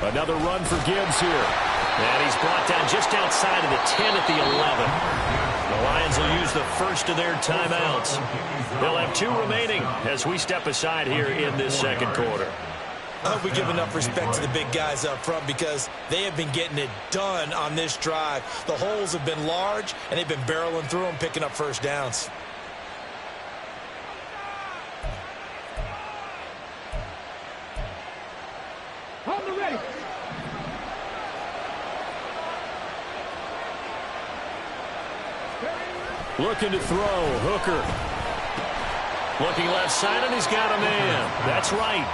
Another run for Gibbs here. And he's brought down just outside of the 10 at the 11. The Lions will use the first of their timeouts. They'll have 2 remaining as we step aside here in this second quarter. I hope we give enough respect to the big guys up front because they have been getting it done on this drive. The holes have been large, and they've been barreling through them, picking up first downs. On the ready. Looking to throw. Hooker. Looking left side, and he's got a man. That's right.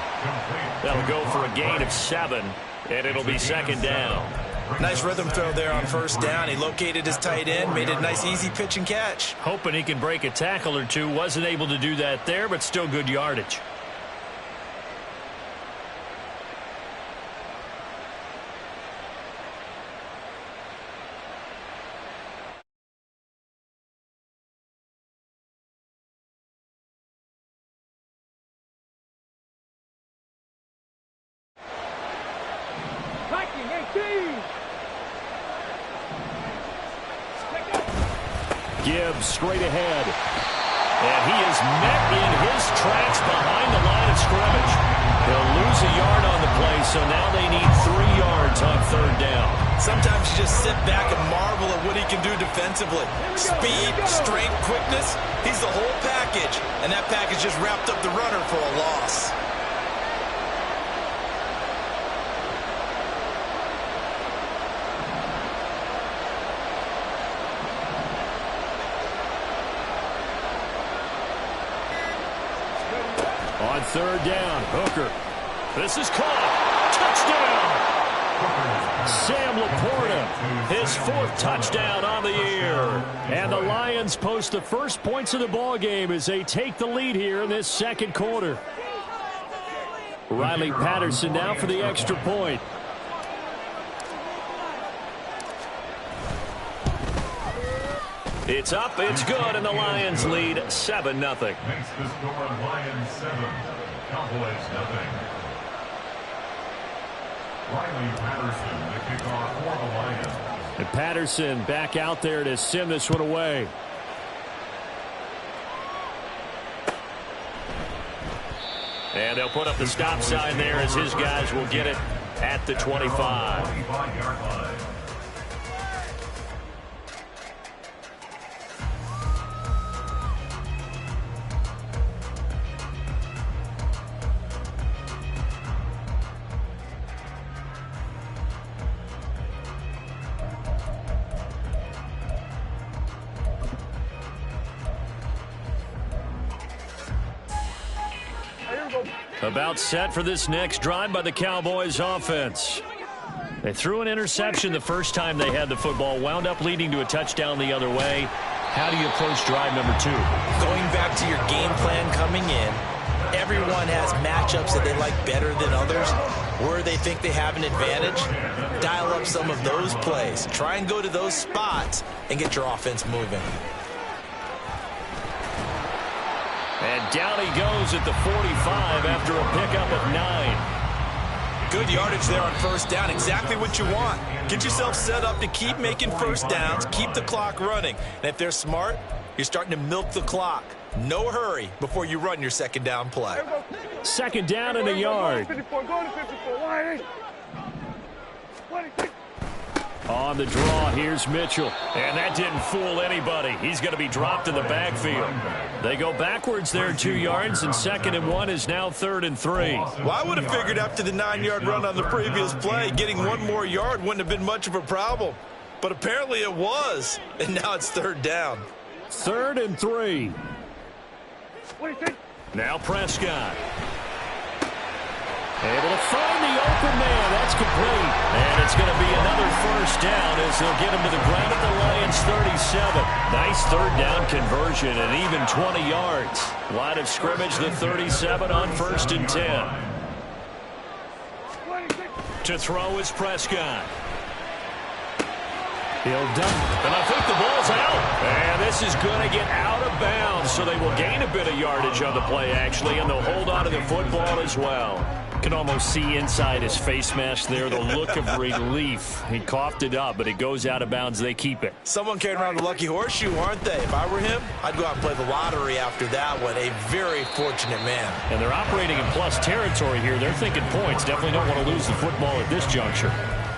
That'll go for a gain of 7, and it'll be second down. Nice rhythm throw there on first down. He located his tight end, made it a nice easy pitch and catch. Hoping he can break a tackle or two. Wasn't able to do that there, but still good yardage. Gibbs straight ahead. And he is met in his tracks behind the line of scrimmage. They'll lose a yard on the play, so now they need 3 yards on third down. Sometimes you just sit back and marvel at what he can do defensively. Speed, strength, quickness. He's the whole package. And that package just wrapped up the runner for a loss. On third down, Hooker. This is caught. Touchdown! Sam Laporta, his 4th touchdown on the year. And the Lions post the first points of the ball game as they take the lead here in this second quarter. Riley Patterson now for the extra point. It's up, it's good, and the Lions lead 7-0. Makes the score Lions 7, Cowboys 0. Riley Patterson, the kickoff for the Lions. And Patterson back out there to send this one away. And they'll put up the stop sign there as his guys will get it at the 25. 25-yard line. About set for this next drive by the Cowboys offense. They threw an interception the first time they had the football, wound up leading to a touchdown the other way. How do you approach drive number 2? Going back to your game plan coming in, everyone has matchups that they like better than others, where they think they have an advantage. Dial up some of those plays. Try and go to those spots and get your offense moving. And down he goes at the 45 after a pickup of 9. Good yardage there on first down. Exactly what you want. Get yourself set up to keep making first downs, keep the clock running. And if they're smart, you're starting to milk the clock. No hurry before you run your second down play. Second down and a yard. On the draw, here's Mitchell. And that didn't fool anybody. He's going to be dropped in the backfield. They go backwards there 2 yards, and 2nd and 1 is now 3rd and 3. Well, I would have figured after the 9-yard run on the previous play, getting 1 more yard wouldn't have been much of a problem. But apparently it was, and now it's 3rd down. 3rd and 3. Now Prescott. Able to find the open man. That's complete. And it's going to be another first down as they'll get him to the ground at the Lions 37. Nice third down conversion and even 20 yards. Line of scrimmage, the 37 on 1st and 10. To throw is Prescott. He'll dump, and I think the ball's out. And this is going to get out of bounds, so they will gain a bit of yardage on the play, actually, and they'll hold on to the football as well. Can almost see inside his face mask there the look of relief. He coughed it up, but it goes out of bounds. They keep it. Someone carrying around a lucky horseshoe, aren't they? If I were him, I'd go out and play the lottery after that one. A very fortunate man. And they're operating in plus territory here. They're thinking points. Definitely don't want to lose the football at this juncture.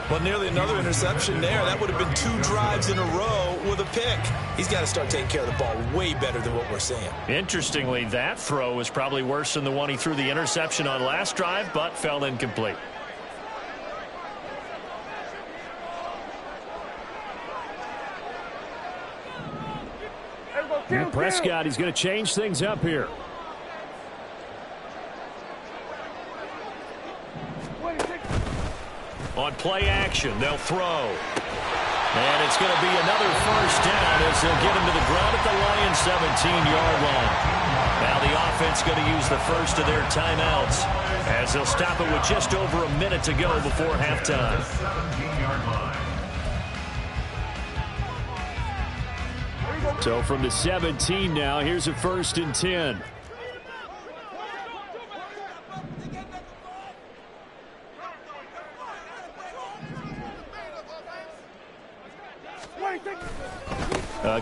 Well, nearly another interception there. That would have been 2 drives in a row with a pick. He's got to start taking care of the ball way better than what we're seeing. Interestingly, that throw was probably worse than the one he threw the interception on last drive, but fell incomplete. And Prescott, he's going to change things up here. On play action, they'll throw. And it's going to be another first down as they'll get him to the ground at the Lions' 17-yard line. Now the offense going to use the first of their timeouts as they'll stop it with just over a minute to go before halftime. So from the 17 now, here's a 1st and 10.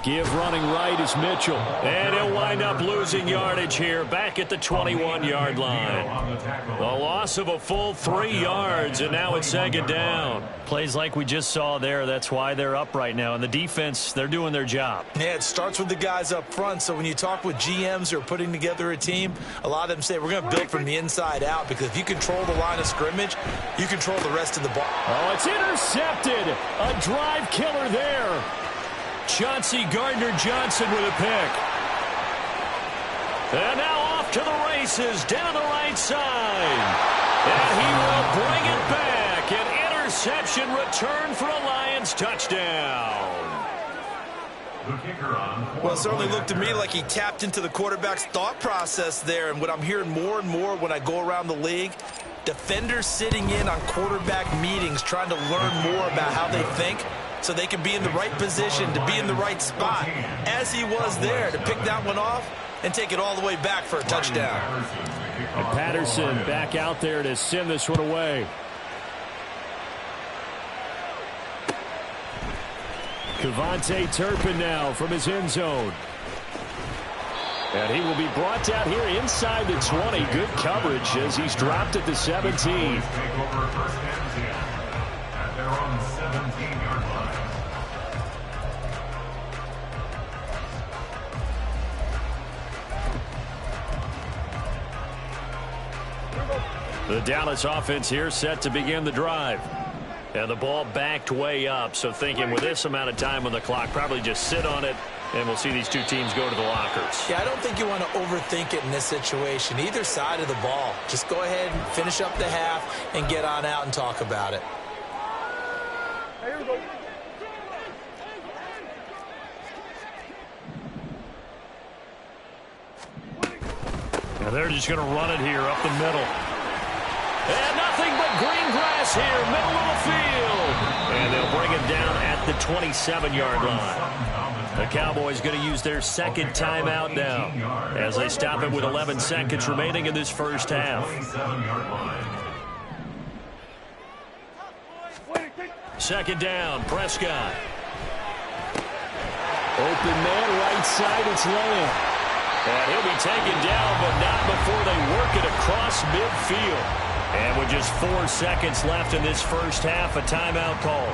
Give running right is Mitchell. And he'll wind up losing yardage here back at the 21-yard line. The loss of a full 3 yards, and now it's 2nd down. Plays like we just saw there. That's why they're up right now. And the defense, they're doing their job. Yeah, it starts with the guys up front. So when you talk with GMs who are putting together a team, a lot of them say we're going to build from the inside out, because if you control the line of scrimmage, you control the rest of the ball. Oh, it's intercepted. A drive killer there. Chauncey Gardner-Johnson with a pick. And now off to the races down the right side. And he will bring it back. An interception return for a Lions touchdown. Well, it certainly looked to me like he tapped into the quarterback's thought process there. And what I'm hearing more and more when I go around the league, defenders sitting in on quarterback meetings trying to learn more about how they think, so they can be in the right position, to be in the right spot, as he was there, to pick that one off and take it all the way back for a touchdown. And Patterson back out there to send this one away. Kevontae Turpin now from his end zone. And he will be brought down here inside the 20. Good coverage as he's dropped at the 17. The Dallas offense here set to begin the drive. And the ball backed way up, so thinking with this amount of time on the clock, probably just sit on it, and we'll see these two teams go to the lockers. Yeah, I don't think you want to overthink it in this situation. Either side of the ball. Just go ahead and finish up the half and get on out and talk about it. Here we go. And they're just going to run it here up the middle. And nothing but green grass here, middle of the field. And they'll bring him down at the 27-yard line. The Cowboys going to use their 2nd timeout now as they stop it with 11 seconds remaining in this first half. 2nd down, Prescott. Open man, right side, it's Lamb. And he'll be taken down, but not before they work it across midfield. And with just 4 seconds left in this first half, a timeout call.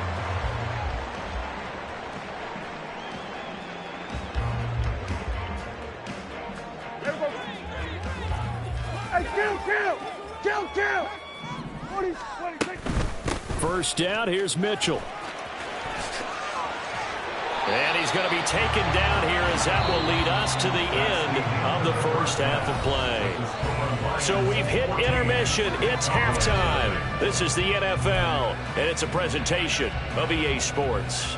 Kill. 20. First down, here's Mitchell. And he's going to be taken down here as that will lead us to the end of the first half of play. So we've hit intermission. It's halftime. This is the NFL, and it's a presentation of EA Sports.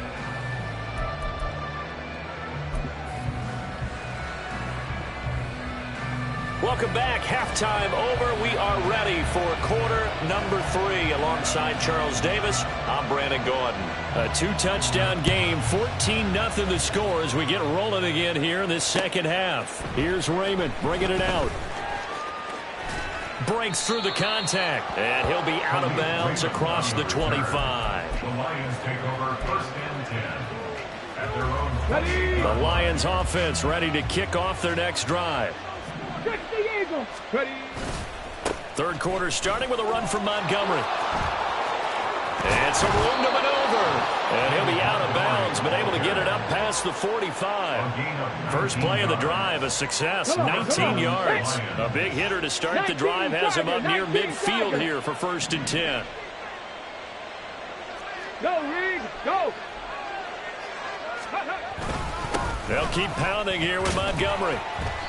Welcome back. Halftime over. We are ready for quarter number 3. Alongside Charles Davis, I'm Brandon Gordon. A 2-touchdown game, 14-0 the score as we get rolling again here in this second half. Here's Raymond bringing it out. breaks through the contact, and he'll be out of bounds across the 25. The Lions take over first and 10 at their own. The Lions offense ready to kick off their next drive. Catch the Eagles. Ready. Third quarter starting with a run from Montgomery. And some room to maneuver. And he'll be out of bounds, but able to get it up past the 45. First play of the drive, a success, 19 yards. A big hitter to start the drive has him up near midfield here for first and 10. Go, Reed. Go. They'll keep pounding here with Montgomery.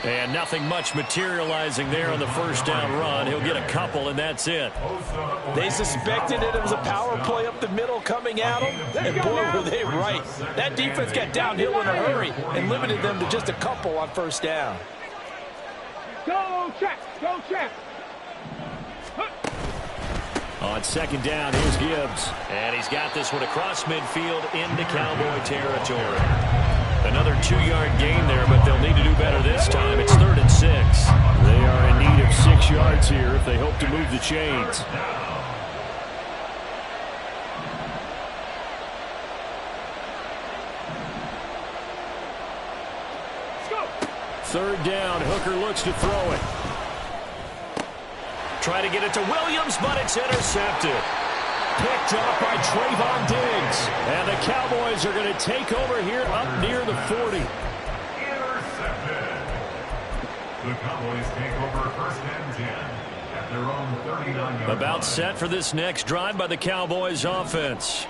And nothing much materializing there on the first down run. He'll get a couple, and that's it. They suspected it was a power play up the middle coming at them, and boy, were they right. That defense got downhill in a hurry and limited them to just a couple on first down. Go, check. Go, check. On second down, here's Gibbs. And he's got this one across midfield into Cowboy territory. Another 2-yard gain there, but they'll need to do better this time. It's 3rd and 6. They are in need of 6 yards here if they hope to move the chains. Third down, Hooker looks to throw it. Try to get it to Williams, but it's intercepted. Picked up by Trayvon Diggs. And the Cowboys are going to take over here up near the 40. Intercepted. The Cowboys take over first and 10 at their own 39-yard line. About set for this next drive by the Cowboys offense.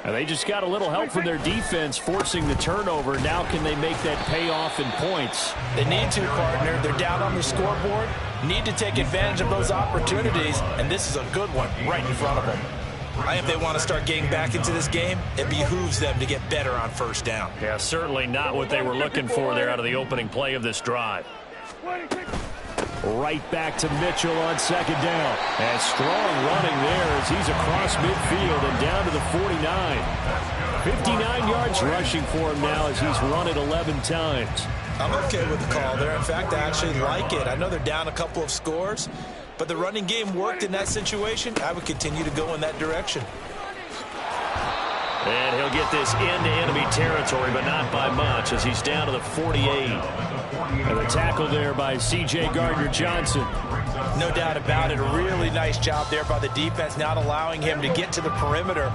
And they just got a little help from their defense forcing the turnover. Now can they make that pay off in points? They need to, partner. They're down on the scoreboard. Need to take advantage of those opportunities, and this is a good one right in front of them. I think if they want to start getting back into this game, it behooves them to get better on first down. Yeah, certainly not what they were looking for there out of the opening play of this drive. Right back to Mitchell on second down. And strong running there as he's across midfield and down to the 49. 59 yards rushing for him now as he's run it 11 times. I'm okay with the call there. In fact, I actually like it. I know they're down a couple of scores, but the running game worked in that situation. I would continue to go in that direction. And he'll get this into enemy territory, but not by much as he's down to the 48. And the tackle there by C.J. Gardner-Johnson. No doubt about it. A really nice job there by the defense, not allowing him to get to the perimeter.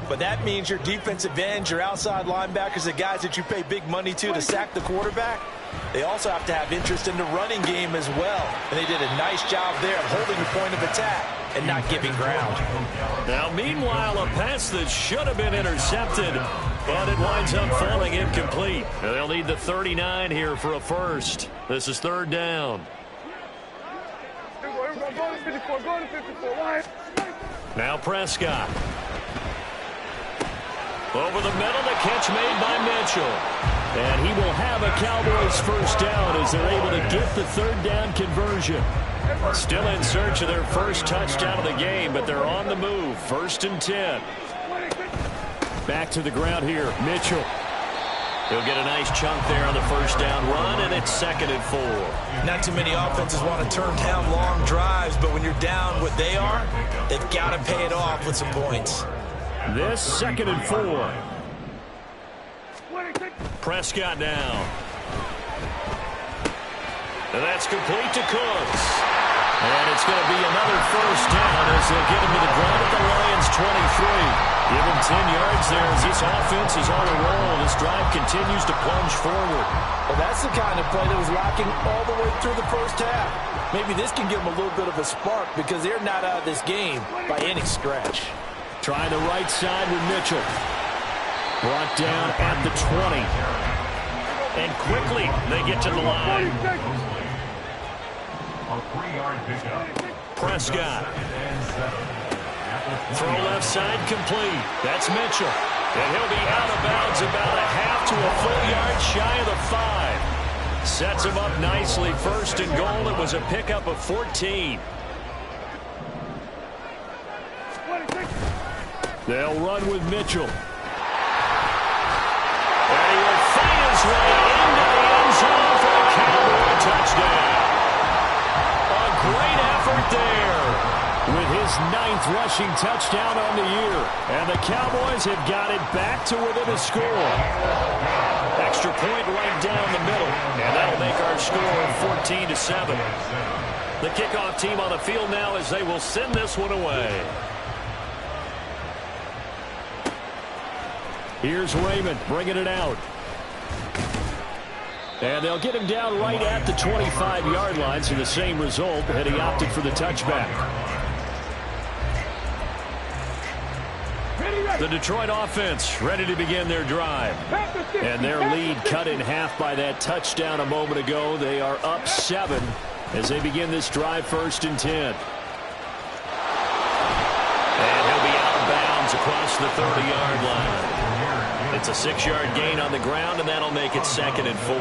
But that means your defensive ends, your outside linebackers, the guys that you pay big money to sack the quarterback, they also have to have interest in the running game as well. And they did a nice job there of holding the point of attack and not giving ground. Now, meanwhile, a pass that should have been intercepted, but it winds up falling incomplete. They'll need the 39 here for a first. This is third down. Now Prescott. Over the middle, the catch made by Mitchell. And he will have a Cowboys first down as they're able to get the third down conversion. Still in search of their first touchdown of the game, but they're on the move. First and 10. Back to the ground here, Mitchell. He'll get a nice chunk there on the first down run, and it's 2nd and 4. Not too many offenses want to turn down long drives, but when you're down what they are, they've got to pay it off with some points. This 2nd and 4. Prescott now. And that's complete to Cooks. And it's going to be another first down as they'll get him to the ground at the Lions 23. Give him 10 yards there as this offense is on a roll. This drive continues to plunge forward. Well, that's the kind of play that was lacking all the way through the first half. Maybe this can give them a little bit of a spark because they're not out of this game by any stretch. Trying the right side with Mitchell. Brought down at the 20. And quickly they get to the line. A 3-yard pickup. Prescott. Throw left side complete. That's Mitchell. And he'll be out of bounds about a half to a full yard shy of the 5. Sets him up nicely. First and goal. It was a pickup of 14. They'll run with Mitchell. And he will find his way into the end zone for a Cowboy touchdown. A great effort there his 9th rushing touchdown on the year. And the Cowboys have got it back to within a score. Extra point right down the middle. And that'll make our score 14-7. The kickoff team on the field now as they will send this one away. Here's Raymond bringing it out. And they'll get him down right at the 25-yard line, so the same result, and he opted for the touchback. The Detroit offense ready to begin their drive. And their lead cut in half by that touchdown a moment ago. They are up 7 as they begin this drive, 1st and 10. And he'll be out of bounds across the 30-yard line. It's a 6-yard gain on the ground, and that'll make it 2nd and 4.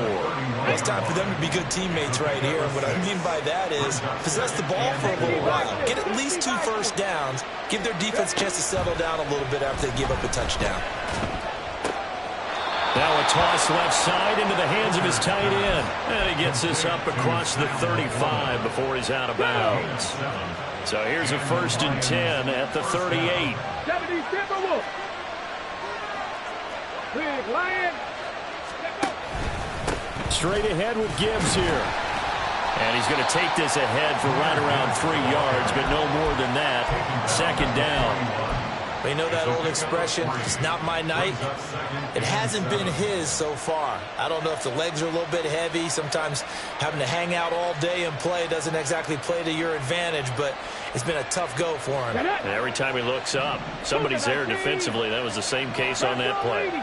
It's time for them to be good teammates right here. And what I mean by that is possess the ball for a little while. Get at least 2 first downs. Give their defense a chance to settle down a little bit after they give up a touchdown. Now a toss left side into the hands of his tight end. And he gets this up across the 35 before he's out of bounds. So here's a 1st and 10 at the 38. Big Lion. Straight ahead with Gibbs here. And he's going to take this ahead for right around 3 yards, but no more than that. 2nd down. But you know that old expression, it's not my night? It hasn't been his so far. I don't know if the legs are a little bit heavy. Sometimes having to hang out all day and play doesn't exactly play to your advantage, but it's been a tough go for him. And every time he looks up, somebody's there defensively. That was the same case on that play.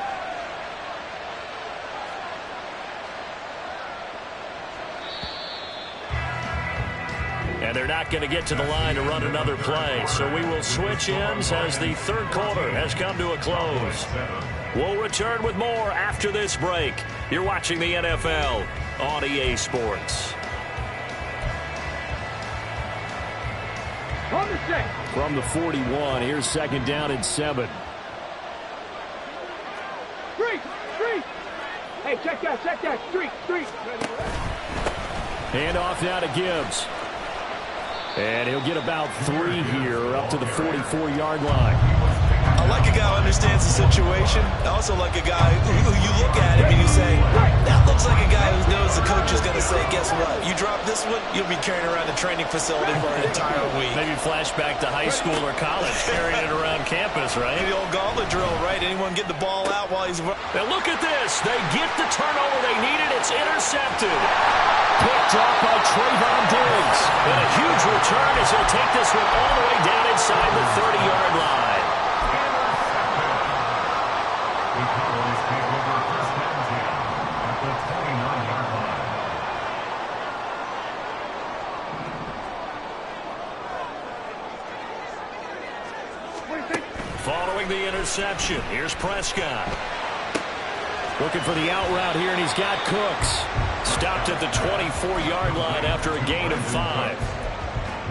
And they're not going to get to the line to run another play. So we will switch ends as the 3rd quarter has come to a close. We'll return with more after this break. You're watching the NFL on EA Sports. From the 41, here's 2nd down and 7. Street. Hey, check that. Street. Hand off now to Gibbs. And he'll get about 3 here up to the 44-yard line. I like a guy who understands the situation. I also like a guy who you look at him and you say, that looks like a guy who knows the coach is going to say, guess what? You drop this one, you'll be carrying around the training facility for an entire week. Maybe flashback to high school or college, carrying it around campus, right? Maybe the old gauntlet drill, right? Anyone get the ball out while he's... Now look at this. They get the turnover they needed. It's intercepted. Picked off by Trayvon Diggs. And a huge return as he'll take this one all the way down inside the 30-yard line. The Cowboys take over 1st and 10 at the 29-yard line. Following the interception, here's Prescott. Looking for the out route here, and he's got Cooks. Stopped at the 24-yard line after a gain of 5.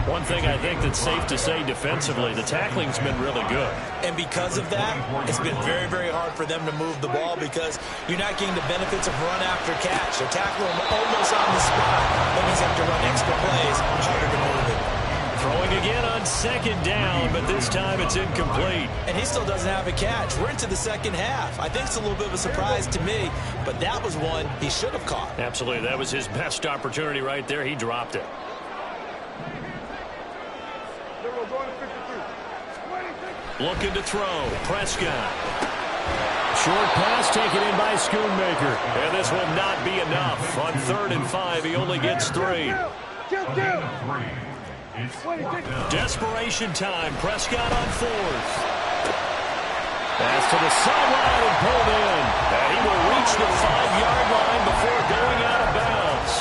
One thing I think that's safe to say defensively, the tackling's been really good. And because of that, it's been very, very hard for them to move the ball because you're not getting the benefits of run after catch. They're tackling him almost on the spot. That means they have to run extra plays, harder to move it. Throwing again on 2nd down, but this time it's incomplete. And he still doesn't have a catch. We're into the 2nd half. I think it's a little bit of a surprise to me, but that was one he should have caught. Absolutely. That was his best opportunity right there. He dropped it. Looking to throw. Prescott. Short pass taken in by Schoonmaker. And this will not be enough. On 3rd and 5, he only gets 3. Desperation time. Prescott on 4th. Pass to the sideline and pulled in. And he will reach the 5-yard line before going out of bounds.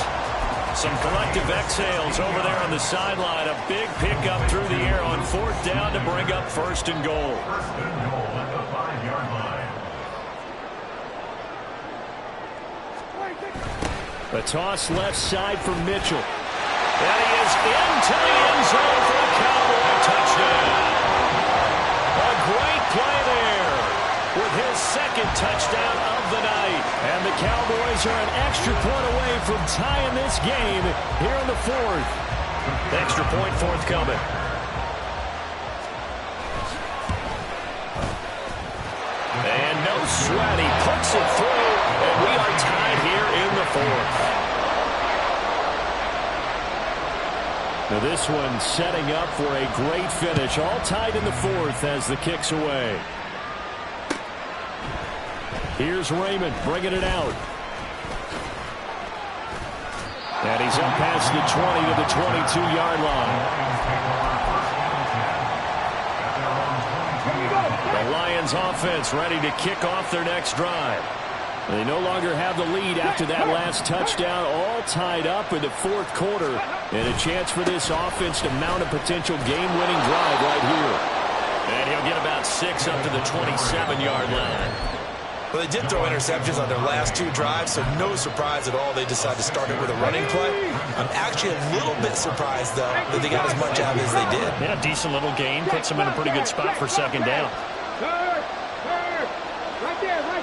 Some collective exhales over there on the sideline. A big pickup through the air on 4th down to bring up 1st and goal. 1st and goal at the 5-yard line. A toss left side for Mitchell. And he is into the end zone for a Cowboy touchdown. A great play there with his 2nd touchdown of the night. And the Cowboys are an extra point away from tying this game here in the 4th. Extra point forthcoming. sweat. He puts it through, and we are tied here in the fourth. Now this one setting up for a great finish. All tied in the fourth as the kick's away. Here's Raymond bringing it out. And he's up past the 20 to the 22-yard line. The Lions offense ready to kick off their next drive. They no longer have the lead after that last touchdown, all tied up in the fourth quarter, and a chance for this offense to mount a potential game-winning drive right here. And he'll get about 6 up to the 27-yard line. Well, they did throw interceptions on their last 2 drives, so no surprise at all they decided to start it with a running play. I'm actually a little bit surprised, though, that they got as much out as they did. Yeah, decent little gain. Puts them in a pretty good spot for second down. Hurt. Right there, hurt.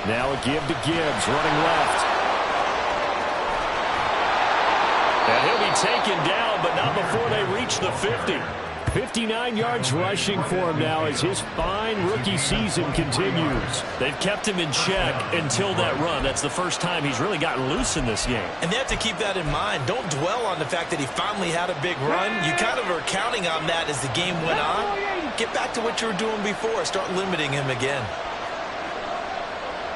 Now a give to Gibbs, running left. And he'll be taken down, but not before they reach the 50. 59 yards rushing for him now as his fine rookie season continues. They've kept him in check until that run. That's the first time he's really gotten loose in this game. And they have to keep that in mind. Don't dwell on the fact that he finally had a big run. You kind of are counting on that as the game went on. Get back to what you were doing before. Start limiting him again.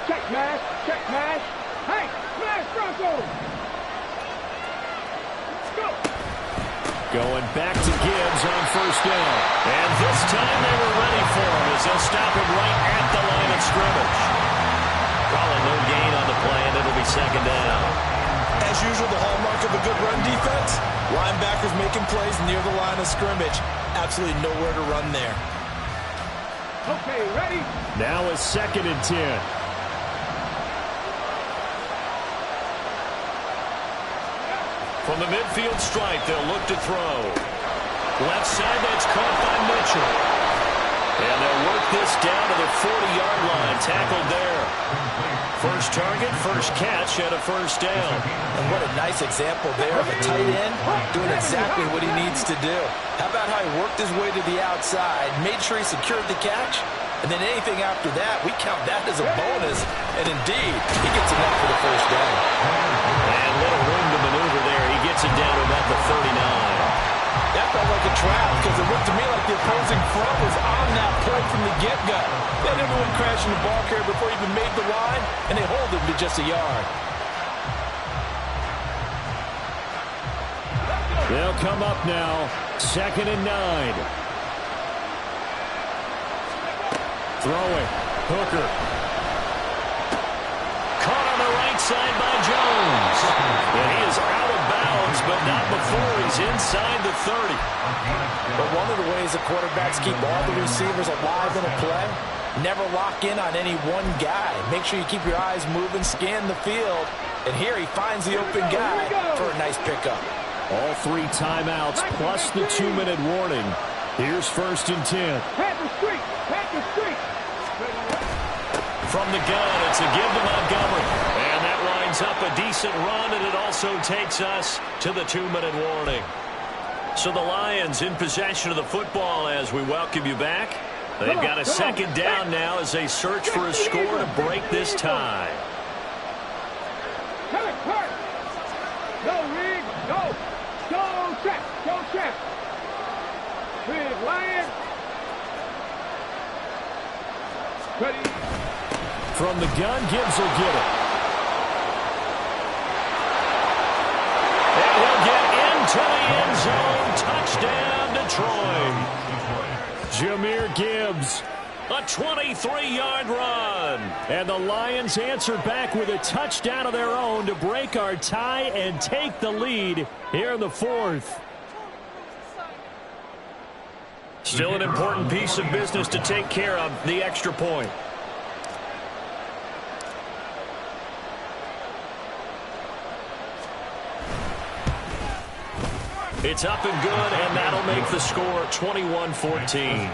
Check mash. Hey, smash Broncos. Go. Going back to Gibbs on first down. And this time they were ready for him as they'll stop him right at the line of scrimmage. Calling no gain on the play, and it'll be second down. As usual, the hallmark of a good run defense, linebackers making plays near the line of scrimmage. Absolutely nowhere to run there. Okay, ready? Now a 2nd and 10. From the midfield stripe, they'll look to throw. Left side, that's caught by Mitchell. And they'll work this down to the 40-yard line. Tackled there. First target, first catch, and a first down. And what a nice example there of a tight end doing exactly what he needs to do. How about how he worked his way to the outside, made sure he secured the catch, and then anything after that, we count that as a bonus. And indeed, he gets enough for the first down. And little room to maneuver there. He gets it down to about the 39. That felt like a trap because it looked to me like the opposing front was on that play from the get-go. They had everyone crashing the ball carrier before he even made the line, and they hold him to just a yard. They'll come up now, 2nd and 9. Throwing, Hooker. Caught on the right side by Jones. And he is out of bounds, but not before he's inside the 30. But one of the ways the quarterbacks keep all the receivers alive in a play, never lock in on any one guy. Make sure you keep your eyes moving, scan the field. And here he finds the open guy for a nice pickup. All 3 timeouts plus the 2-minute warning. Here's 1st and 10. Pat the street. From the gun, it's a give to Montgomery. And that lines up a decent run, and it also takes us to the 2-minute warning. So the Lions in possession of the football as we welcome you back. They've got a 2nd down now as they search for a score to break this tie. Hurt. Go, Rig. Go. Go check. Big Lion. Ready. From the gun, Gibbs will get it. And he'll get into the end zone. Touchdown, Detroit. Jahmyr Gibbs, a 23-yard run. And the Lions answer back with a touchdown of their own to break our tie and take the lead here in the fourth. Still an important piece of business to take care of, the extra point. It's up and good, and that'll make the score 21-14.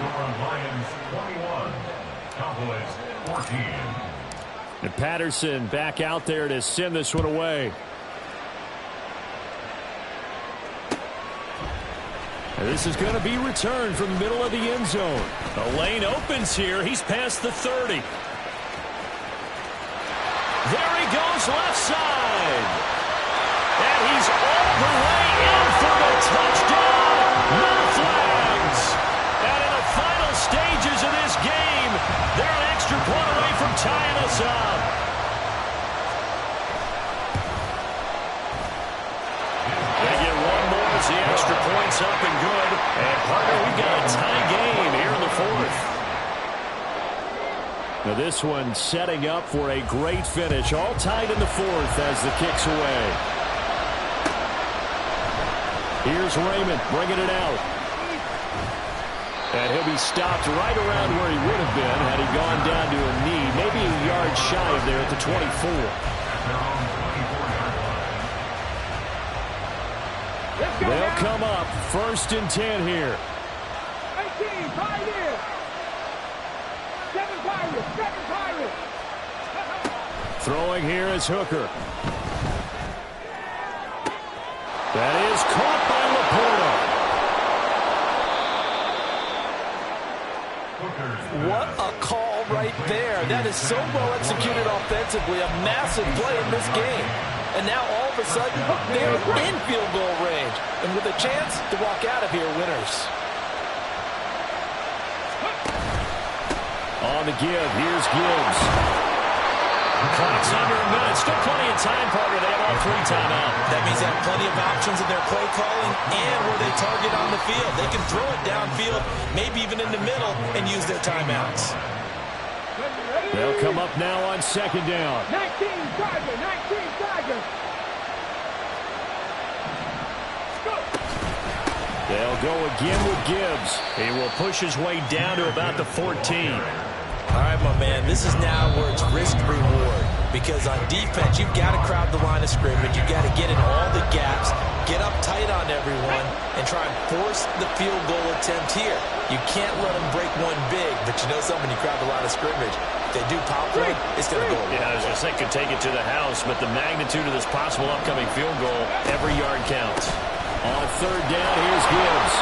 And Patterson back out there to send this one away. This is going to be returned from the middle of the end zone. The lane opens here. He's past the 30. There he goes left side. And he's all the way in for the touchdown. No flags. And in the final stages of this game, they're an extra point away from tying us up. They get one more as the extra point's up and good. And partner, we've got a tie game here in the fourth. Now this one setting up for a great finish. All tied in the fourth as the kick's away. Here's Raymond bringing it out. And he'll be stopped right around where he would have been had he gone down to a knee. Maybe a yard shy of there at the 24. They'll come up 1st and 10 here. 18, Pirates. 7 Pirates, 7 Pirates. Throwing here is Hooker. That is caught by Laporta. What a call right there. That is so well executed offensively. A massive play in this game. And now all of a sudden, they're in field goal range. And with a chance to walk out of here winners. On the give, here's Gibbs. Clock's under a minute. Still plenty of time, partner. They have all 3 timeouts. That means they have plenty of options in their play calling and where they target on the field. They can throw it downfield, maybe even in the middle, and use their timeouts. They'll come up now on 2nd down. 19 Tiger, 19 Tiger. They'll go again with Gibbs. He will push his way down to about the 14. All right, my man, this is now where it's risk-reward. Because on defense, you've got to crowd the line of scrimmage. You've got to get in all the gaps, get up tight on everyone, and try and force the field goal attempt here. You can't let them break one big, but you know something, you crowd the line of scrimmage. If they do pop one, it's going to go away. Yeah, I was going to say, could take it to the house, but the magnitude of this possible upcoming field goal, every yard counts. On 3rd down, here's Gibbs.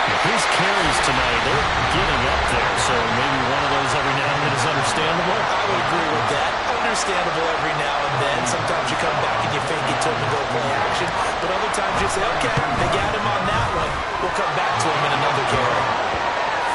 His carries tonight, they're getting up there, so maybe one of those every now and then is understandable. I would agree with that. Understandable every now and then. Sometimes you come back and you fake it to him and go play action. But other times you say, okay, they got him on that one. We'll come back to him in another carry.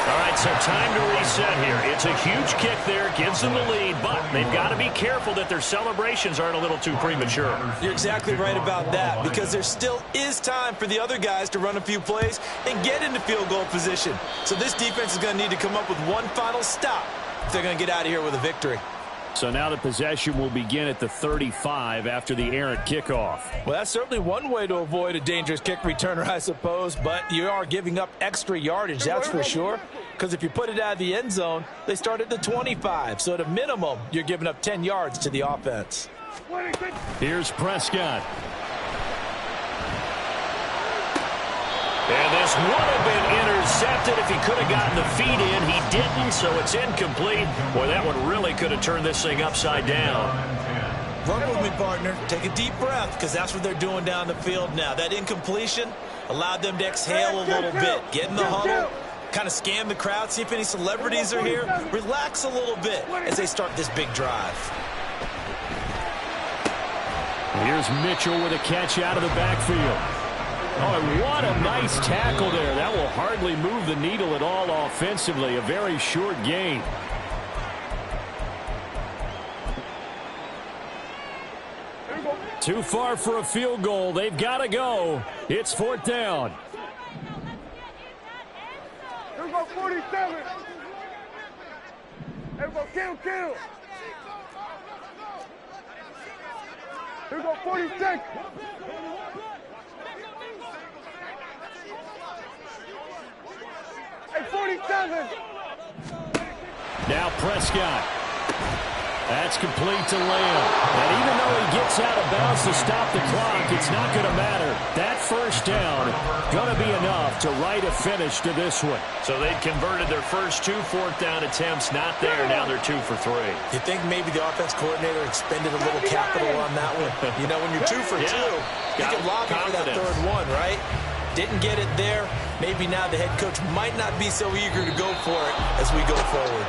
All right, so time to reset here. It's a huge kick there, gives them the lead, but they've got to be careful that their celebrations aren't a little too premature. You're exactly right about that, because there still is time for the other guys to run a few plays and get into field goal position. So this defense is going to need to come up with one final stop if they're going to get out of here with a victory. So now the possession will begin at the 35 after the errant kickoff. Well, that's certainly one way to avoid a dangerous kick returner, I suppose, but you are giving up extra yardage, that's for sure. Because if you put it out of the end zone, they start at the 25. So at a minimum, you're giving up 10 yards to the offense. Here's Prescott. And this would have been intercepted if he could have gotten the feet in. He didn't, so it's incomplete. Boy, that one really could have turned this thing upside down. Run with me, partner. Take a deep breath, because that's what they're doing down the field now. That incompletion allowed them to exhale a little bit. Get in the huddle, kind of scan the crowd, see if any celebrities are here. Relax a little bit as they start this big drive. Here's Mitchell with a catch out of the backfield. Oh, and what a nice tackle there. That will hardly move the needle at all offensively. A very short gain. Too far for a field goal. They've got to go. It's 4th down. Here we go, 47. Here we go, kill. Here we go, 46. Hey, 47. Now Prescott. That's complete to Lamb. And even though he gets out of bounds to stop the clock, it's not going to matter. That 1st down going to be enough to write a finish to this one. So they've converted their first 2 4th down attempts. Not there. Now they're 2 for 3. You think maybe the offense coordinator expended a little capital on that one? You know, when you're 2 for 2, you can lobby for that 3rd one, right? Didn't get it there. Maybe now the head coach might not be so eager to go for it as we go forward.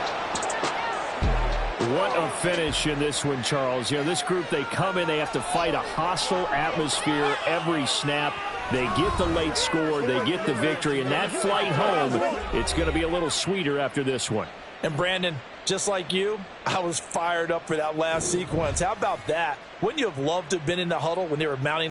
What a finish in this one, Charles. You know, this group, they come in, they have to fight a hostile atmosphere every snap. They get the late score, they get the victory, and that flight home, it's going to be a little sweeter after this one. And Brandon, just like you, I was fired up for that last sequence. How about that? Wouldn't you have loved to have been in the huddle when they were mounting